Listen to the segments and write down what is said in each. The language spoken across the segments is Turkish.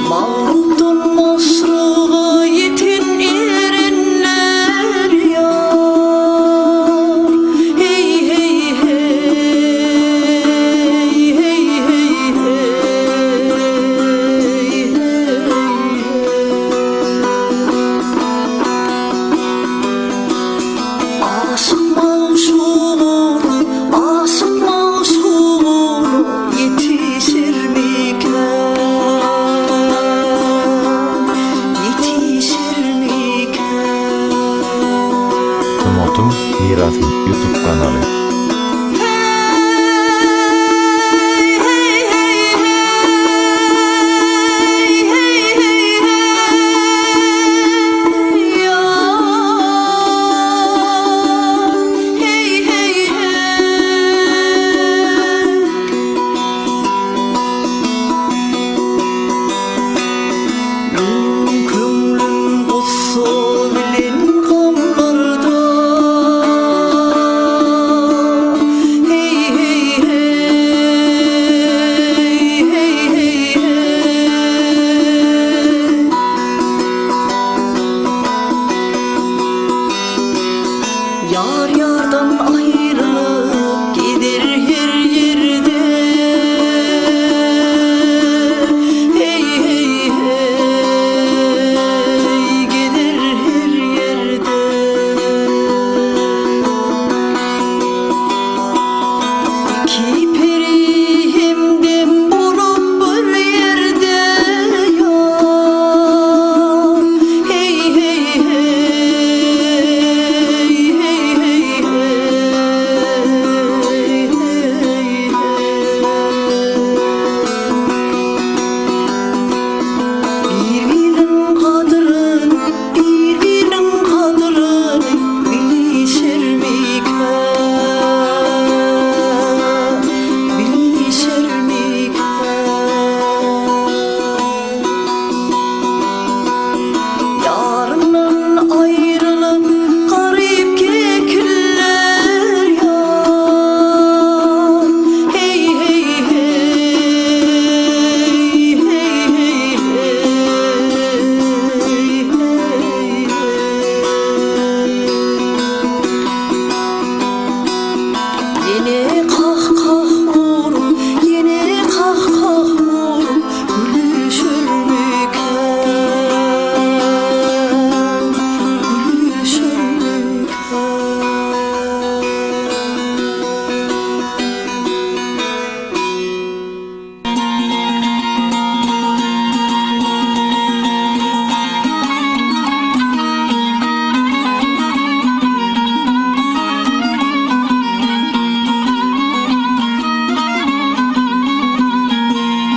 Mağruptan Masrağa yetin erenler yar. Hey hey hey, hey hey hey, hey hey. Aşık mavşunu, aşık mavşunu yetişir miken? Yetişir miken? Tomatum Mirası YouTube kanalı. Yar yardan ayrılıp gider her yerde. Hey hey hey, gider her yerde. İki peri hemdem bulup bir yerde yar. Hey hey hey,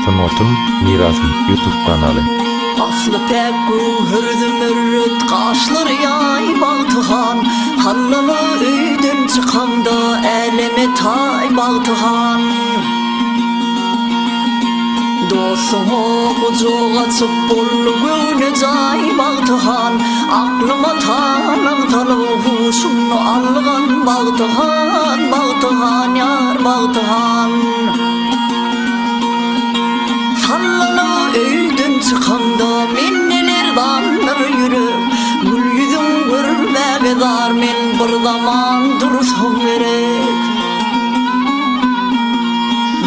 Tomatum Mirası YouTube kanalı. Aslı pek hürdüm ürüt kaşları yay bağtıhan. Hannalı üydün çıkanda elime tay bağtıhan. Dostumu kucuğa çıp bullu güne cay bağtıhan. Aklıma tanım tanı huşumnu algan bağtıhan. Bağtıhan yar bağtıhan. Sallana öydün çıkanda men neler danlar yürüp gül yüzün görmege dar men bir zaman dursam gerek.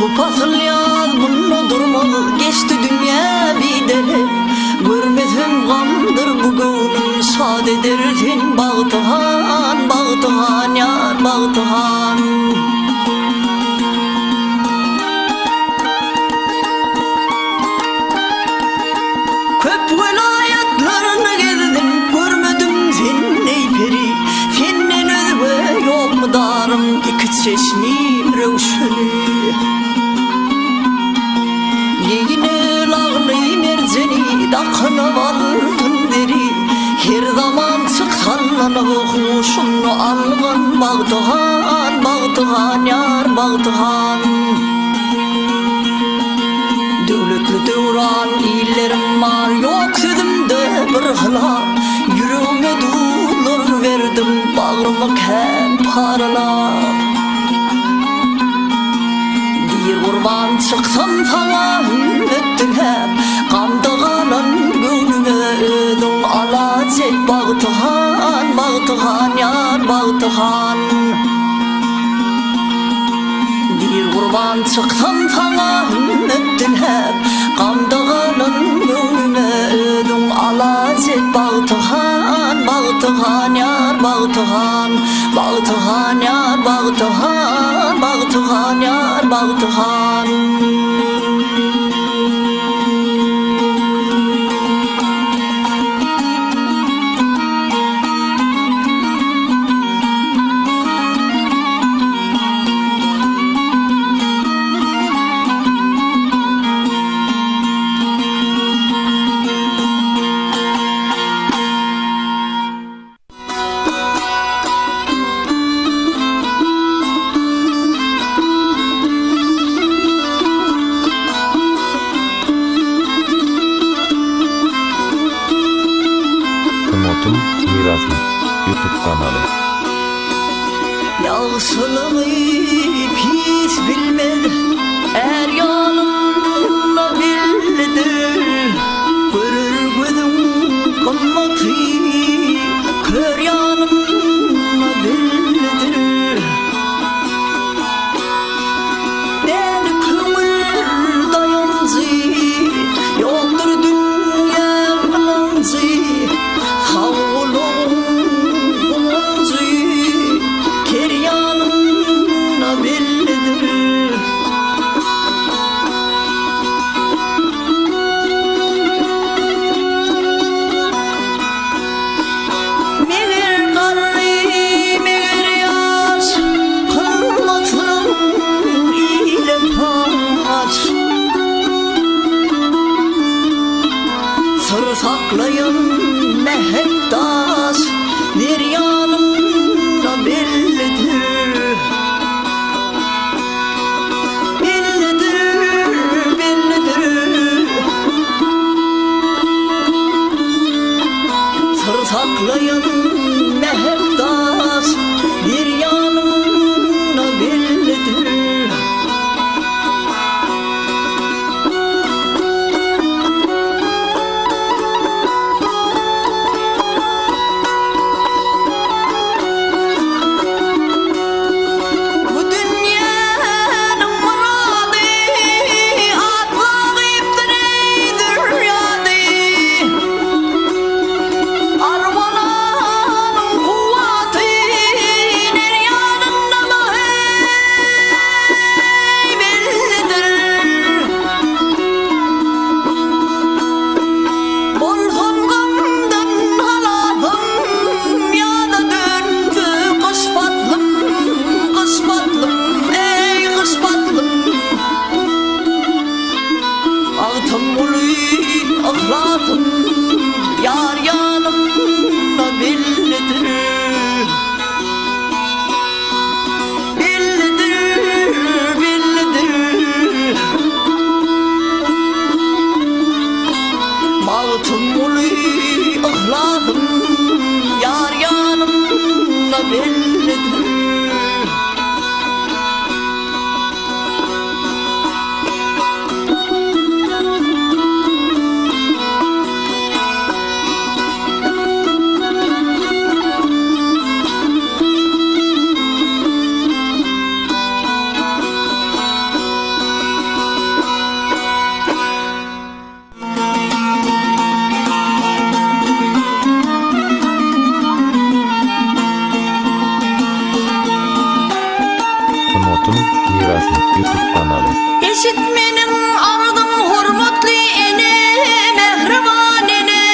Bu pasıl yaz bunu durmalı geçti dünya bidelip görmedim gamdır bugünüm şad edersin bağtıhan bağtıhan yar bağtıhan. Köp vilayetlerini gezdim, görmedim seni peri. Senden özge yok mu darım, iki çeşmim rövşünü. Yine lağlıyım erzeni, dakını valdın deri. Her zaman çıksanla huşumnu algan bağtıhan, bağtıhan yar bağtıhan. Dövletli dövran illerim var, yok sözümde bir hıla. Yüreğime dulur verdim, bağrımı kem paralap. Bir kurban çıksam sana hümmettin hep, kandığa Bağtıhan, bağtıhan yar bağtıhan Bir kurban çıksam sana ümmettin hep Qamdağanın gönlüme ödün alaz et Bağtıhan, bağtıhan yar bağtıhan Bağtıhan yar bağtıhan Bağtıhan yar bağtıhan Umut'un Mirasım YouTube kanalı. Yağsılığı pis bilmez Er yanımda bildir Görür gözüm kımmatı Kör yanımda bildir Ben kömür dayancı Yoktur dünya kılancı Sağ olun kılancı Keryanımda bildir Meğer karı, meğer yaş Kılmatım ile paç Sır saklayın mehektaş Bir yanımda bildir Bildir, bildir Sır saklayın mehektaş Bir yanımda bildir Bu dünyanın muradı atlayıp direğidir yadı Armananın kuvveti neryanında mı bellidir Bolsun gamdan halafım ya da döndü kışpatlım Kışpatlım ey kışpatlım Altın ulu ahlatım Yar yanımda bildir Bildir, bildir Altın ulu ahlatım Yar yanımda bildir Umut'un Mirasım YouTube kanalı. Eşitmenin aradım hurmatlı ene Mehriban ene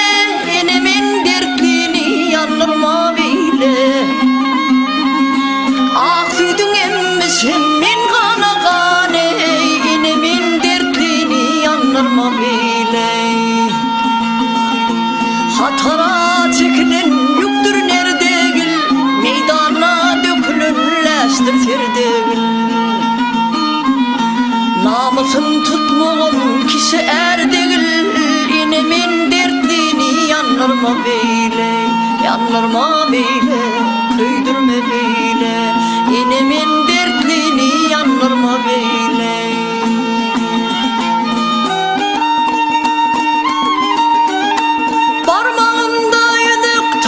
Enemin dertliğini yanırma beyle Ah sütün emmişim min kana kane Enemin dertliğini yanırma beyle Hatara çekilen yüktür nerdegil Meydana dökülünleştir ferdegil Namusun tutmağın kişi erdegil İnemin dertliğini yanırma beyle Yanırma beyle, köydürme beyle İnemin dertliğini yanırma beyle Parmağımda yüdük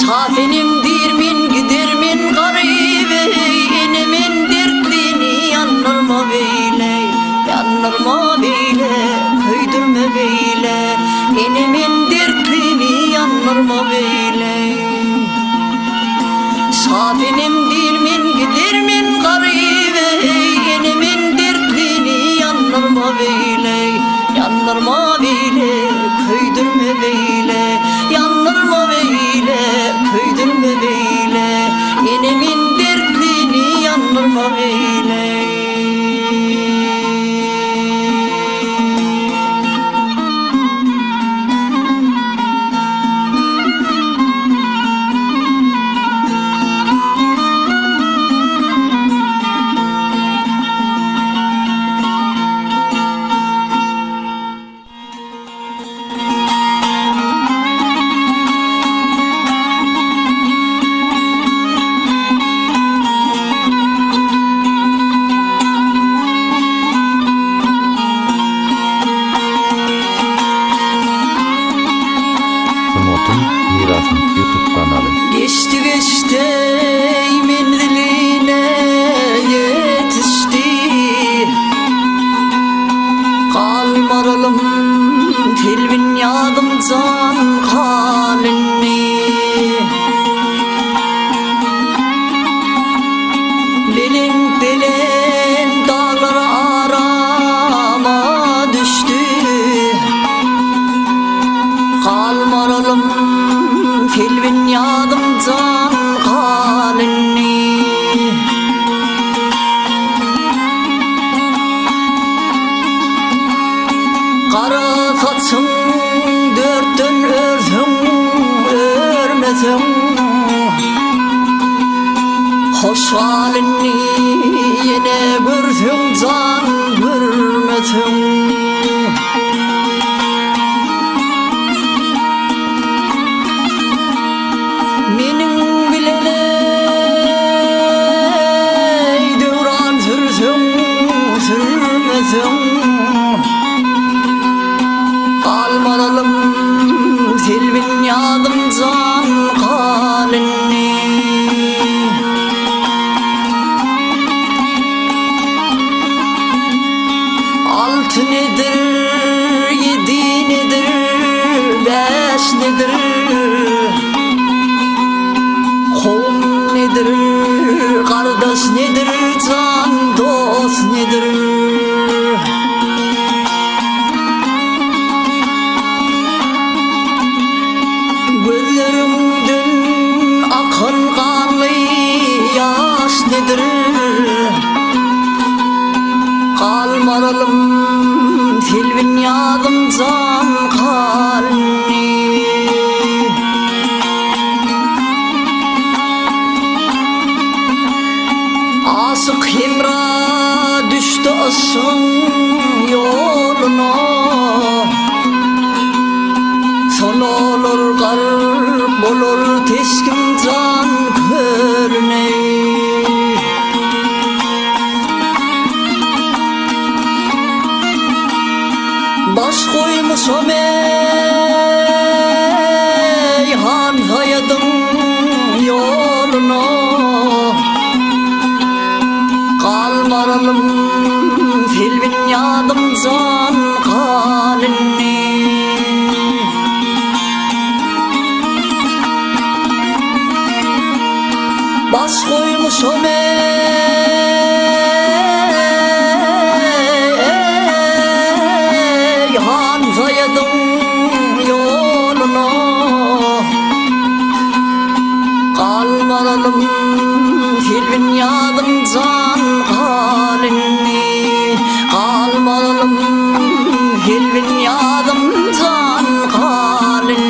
Şafinim dirmin gidermin garibe, enemin dertlini yanırma beyle, yanırma beyle, köydürme beyle, enemin dertlini yanırma beyle. Şafinim dirmin gidermin garibe, enemin dertlini yanırma beyle, yanırma beyle, köydürme beyle, yanırma beyle, köydürme beyle, enemin dertlini yanırma beyle. Tımotun Mirasım YouTube kanalı. Geçti geçti menziline yetişti, kalmaralım telvin yadımdan halini. Belin belen dağlara arama düştü, kalmaralım telvin yadımdan halini. Kara saçın dörtten ördün örmedin, hoş halini yine gördüm can görmedim. Menin bilene devran sürdüm sürmedim, kalmaralım telvin yadımdan halini. Altı nedir, yedi nedir, beş nedir, kovum nedir, kardeş nedir, can dost nedir? Gözlerimden akan kanlı yaş nedir? Kalmaralım telvin yadımdan halini. Asık himra düştü asın yoluna, son olur garip olur teşkin can körüne. Baş koymuşum han hayatım yoluna, kalmaralım telvin yadımdan halini. Baş koymuşum han hayatım yoluna, kalmaralım telvin yadımdan halini. Kalmaralım telvin yadımdan halini.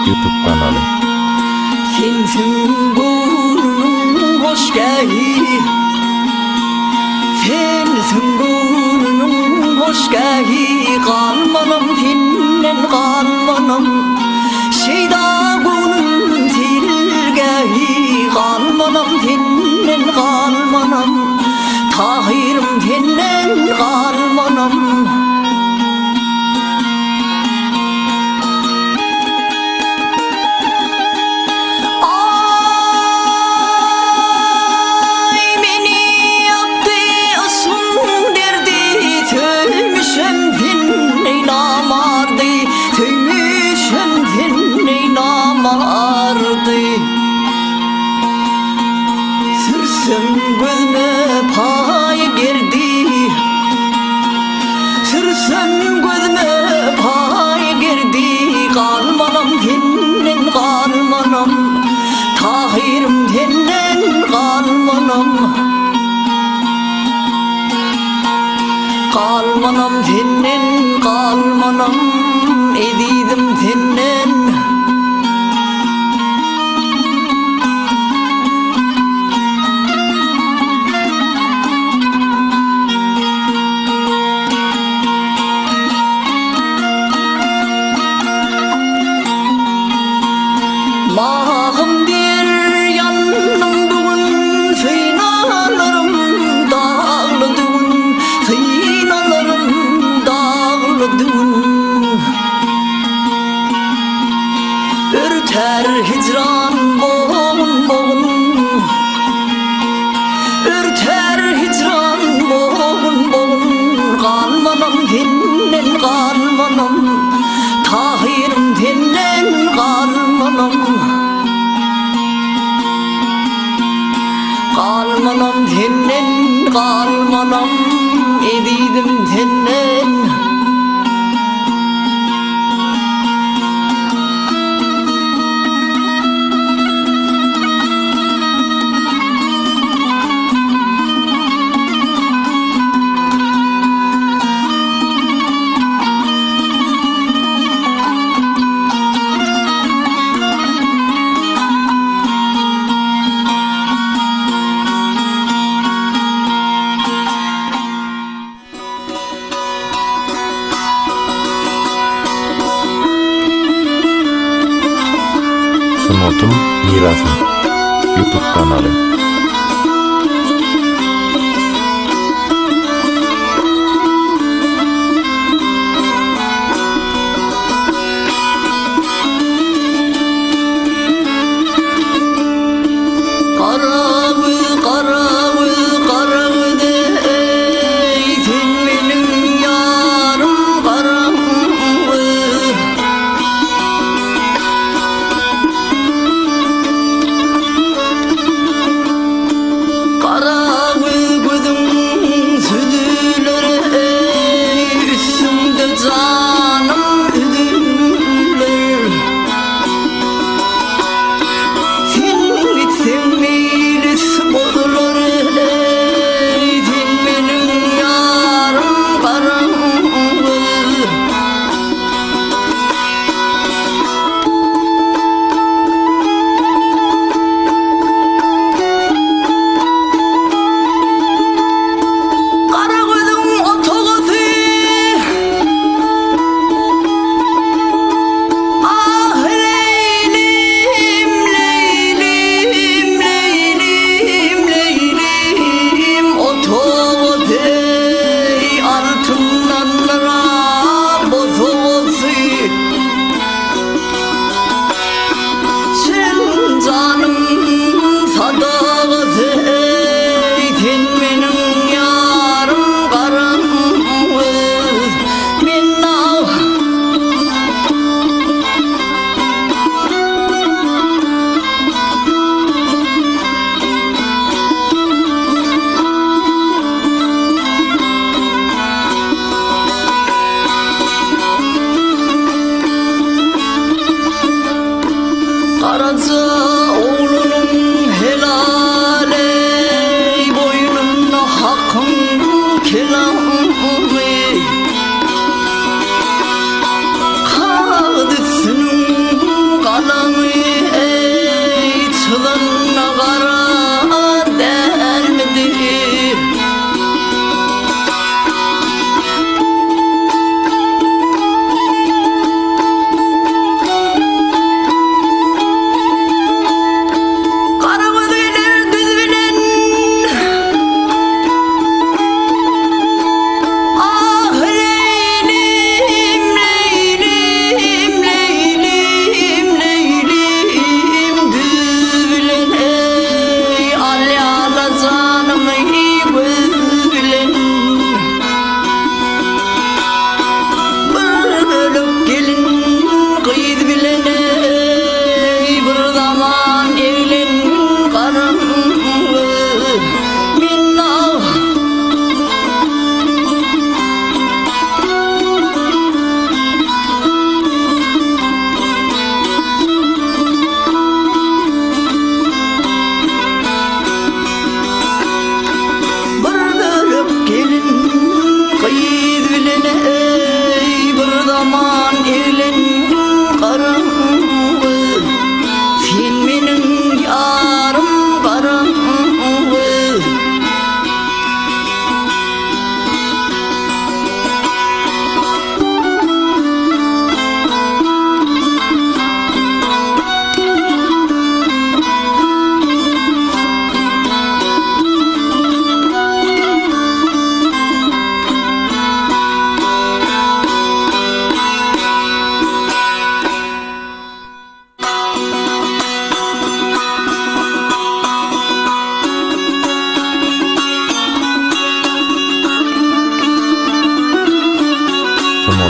YouTube kanalı. Sensin gönlüm hoş geldin. Sensin gönlüm hoş geldin. Kalmanım senden kalmanım. Şeyda gönlüm silgeyi. Kalmanım senden kalmanım. Tahirim senden kalmanım. Sürsün gözüme pay girdi. Sürsün gözüme pay girdi. Kalmanam senden kalmanam. Tahirim senden kalmanam. Kalmanam senden kalmanam. Edidim senden. Bağım bir yanım düğün, sıynalarım dağlı düğün, sıynalarım dağlı düğün. Ürter hicran boğun boğun, ürter hicran boğun boğun. Kalmanam senden kalmanam, tahirim senden kalmanam. Kalmanam senden kalmanam, edidim senden. Sunut'un Mirasım YouTube kanalı. Karavı karavı karavı dey, sen benim yarım karavı.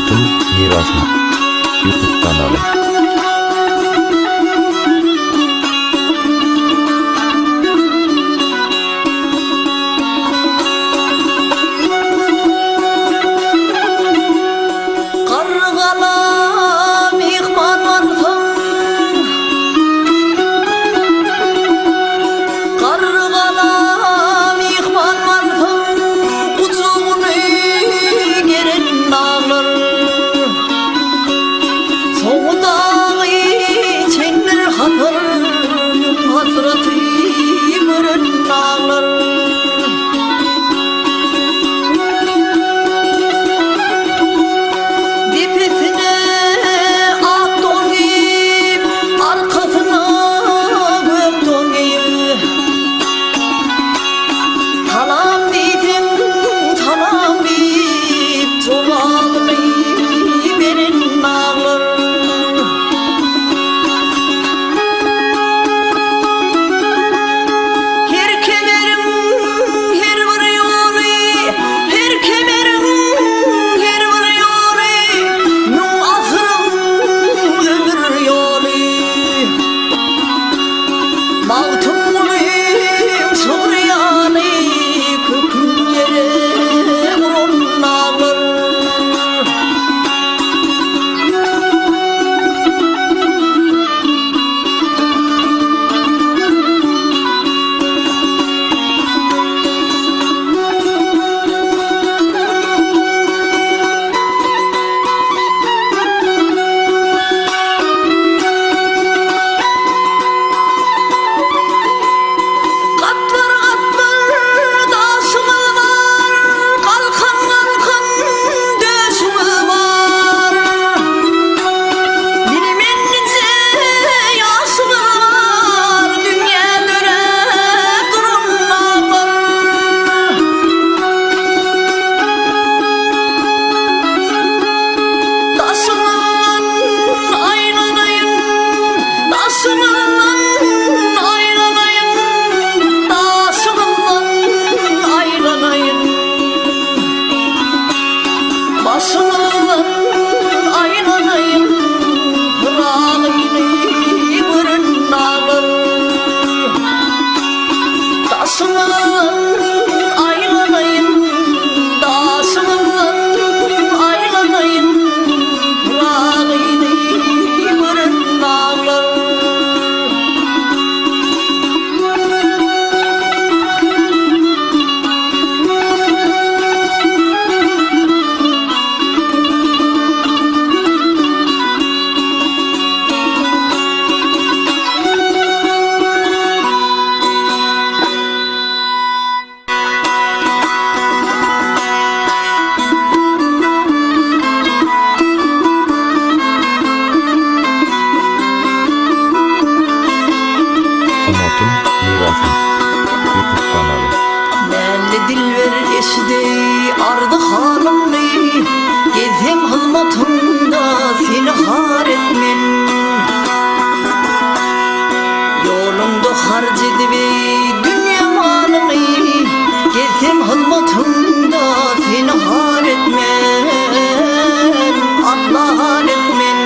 Sanatın mirası. YouTube kanalı. Kargalam ihman vardım, kargalam ihman vardım, kucağını geren dağlar, soğudağı çengler hatır, hasreti gören dağlar. Dipesine ak donayım, arkasına gök donayım. Talam dedim, talam deyip, çoğalmayı verin dağlar. Her kemerim, her bir yolu, her kemerim, her bir yolu, nun asrım ömür yolu. Mağtum olayım şuryanı, kökün yere vurun dağlar. Katlar katlar daşımız var, kalkan kalkan döşümüz var. Bilmem nice yaşımız var, dünya döne durun dağlar. Taşımızdan ayrılayım, taşımızdan ayrılayım, taşımızdan ayrılayım. Başımızdan ayrılayım, kralını görün dağlar. Taşımızdan ayrılayım, taşımızdan ayrılayım, kralını görün dağlar. Sanatın mirası. YouTube kanalı. Nelli dilver eşdi ardı halımlı, gezem hılmatımda seni har etmen. Yolumda harc edip dünya malımı, gezem hılmatımda seni har etmen. Allah har etmen.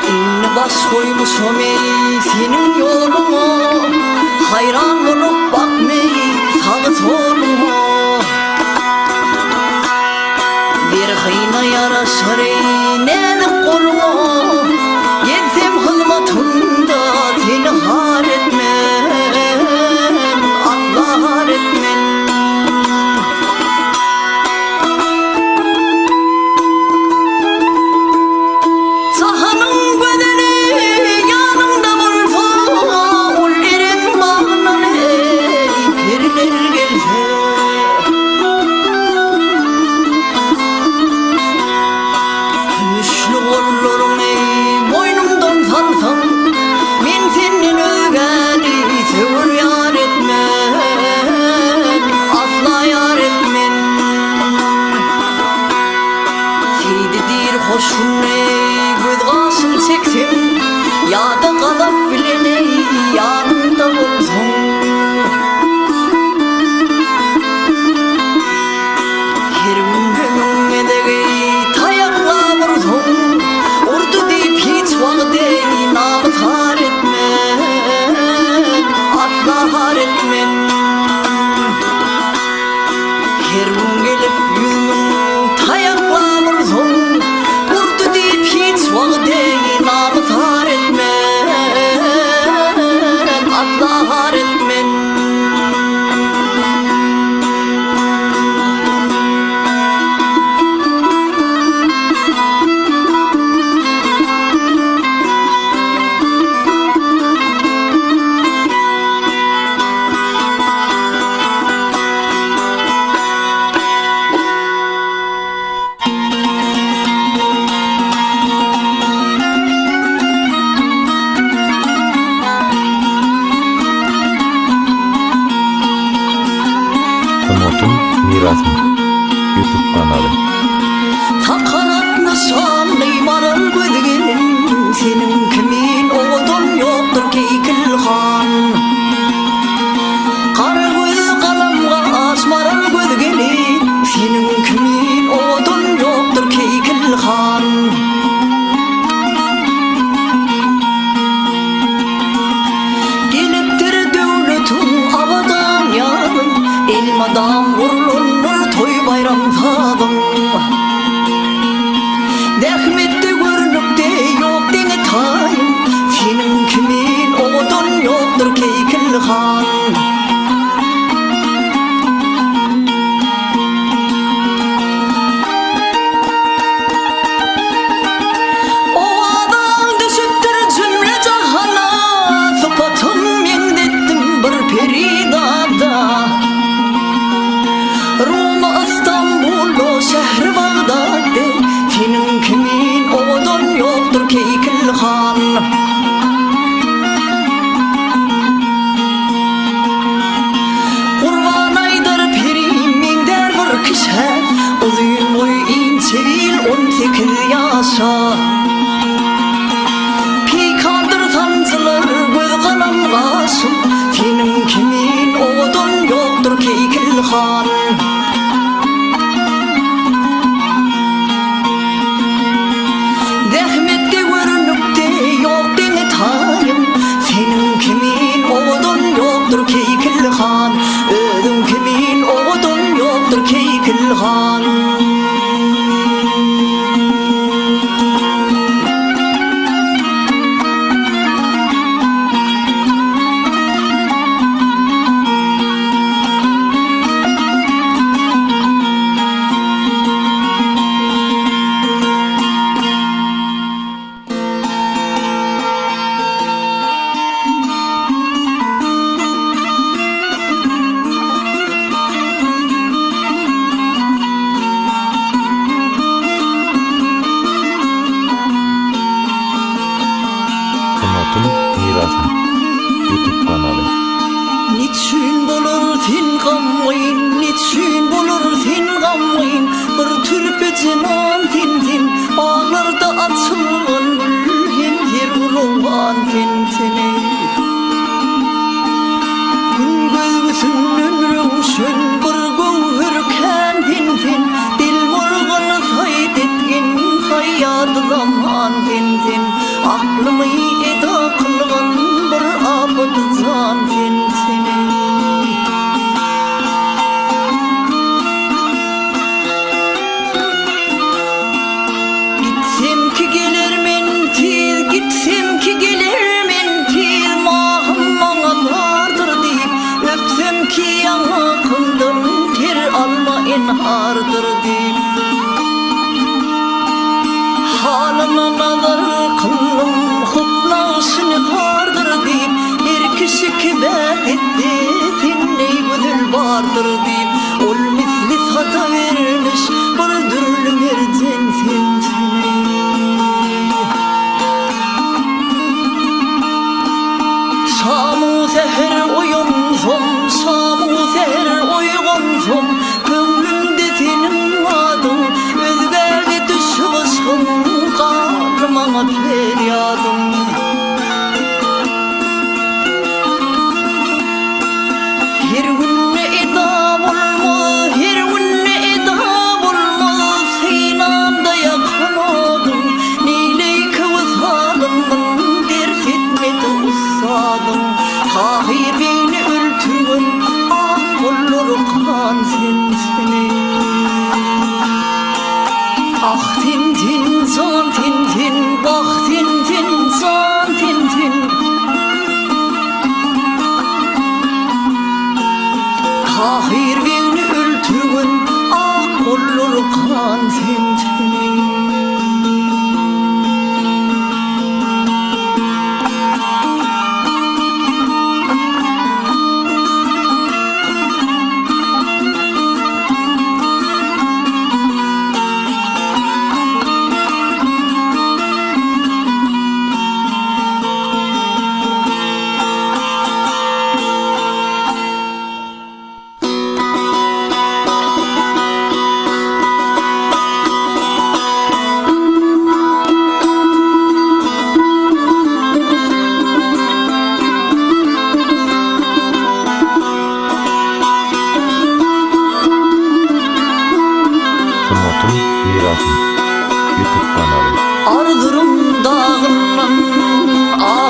İnni baş koymuşum ey senin yoluna, hayran olup bakmayı sağı soluna. Bir hıyna yaraşır ey nelik koluna, gezsem hılmatımda seni har etmem, asla har etmem. Sahanın bedeli yanımda bulsa, ullerin bağlar ey periler gelse. Gümüşlü kollarım Mirasım YouTube kanalı. Takanatlı şanlı maral gözgelin, senin kimin oğdun yoktur keykilhan. Kara göz kalamga aş maral gözgelin, senin kimin oğdun yoktur keykilhan. Geliptir devletin avadan yanım, elmadan vurulunur toy bayram tadım. Dehmette görünüp de yok dene tayım, senin kimin oğdun yoktur keykilhan. O adam düşüptür cümle cahana, sıfatım yengdettim bir peridada. Roma, İstanbul, şehri Bağdat'te, senin kimin oğdun yoktur keykilhan. Kurban aydır perimin der bir kişe, uzun boy inçevil 18 yaşa. Pikandır sancılar göz kalan başım, senin kimin oğdun yoktur keykilhan. Dehmette görünüp de yok dene tayım, senin kimin oğdun yoktur keykilhan. Ödüm kimin oğdun yoktur keykilhan. Umut'un Mirasım YouTube kanalı. Niçin bulur sen gamlayın, niçin bulur sen gamlayın, bir türpe cinan tintin, bağlarda açılgan gül, hem yer vurulgan tintine. Gün gözgüsünün rövüşün, bir gövhürken tintin, dil vurganı sayt etkin, hayatı zaman tintin, aklımı eda kılgan bir abıdı can tintine. Gitsem ki gelirmen tez, gitsem ki gelirmen tez, mahım bana vardır deyip, öpsem ki yana kıldım, ter alma enhardır deyip. Halına nazar kıldım, huplaşını vardır deyip, her kişi kibet etti, sende gözül vardır deyip, ol misli sata verilmiş, bir dürlü mercan sentine. Şamu seher uyunsam, şamu seher uygunsam, kömrümde senin adın, özgerde düşüşüm, karmana feryadım. Her günne eda bulma, her günne eda bulma, sinamda yakaladım, neyleyke uzadım, ders etmedi usadım. Tahir beni öldürün, ah olur kan sen.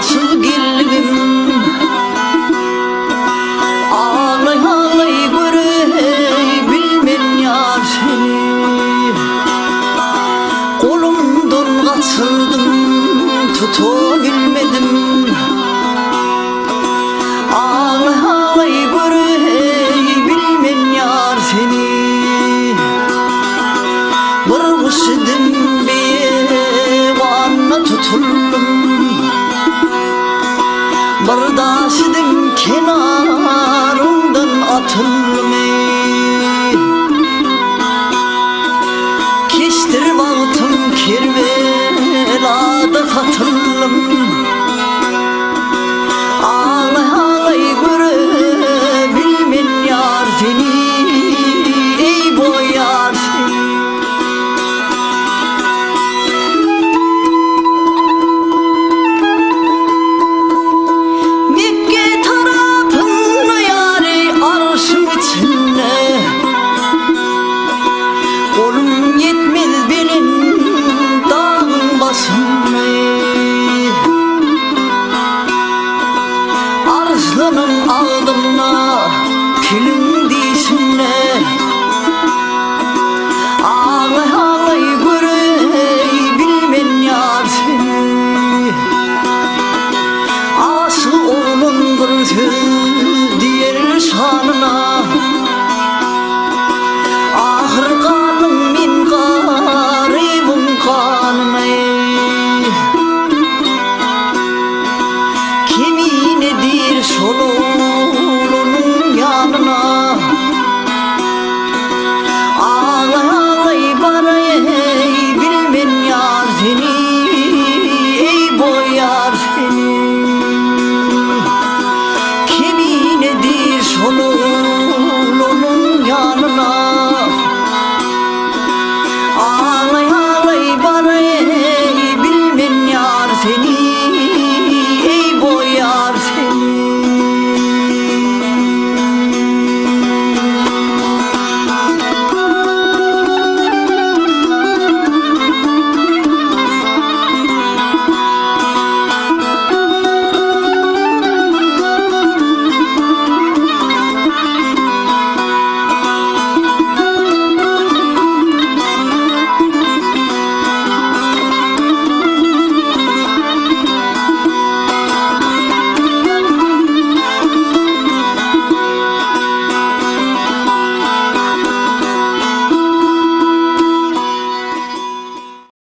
aşık gelbim ağlay ağlay görey bilmem yar seni kolumdan kaçırdım tutabilmedim ağlay ağlay görey bilmem yar seni bir kuş idim bana tutuldum bir daş idim kenarından atıldım Keştir bağıtım Kerbela'da satıldım Ağlay ağlay görebilmen yar seni ey boy yar seni Kolum yetmez benim dağın başına Arslanım aldımla külün dişine Ağlay ağlay görey bilmen yar seni Aşık olun gözü diğer şanına Ahır kanım min garibim kanım Kimine dir şolu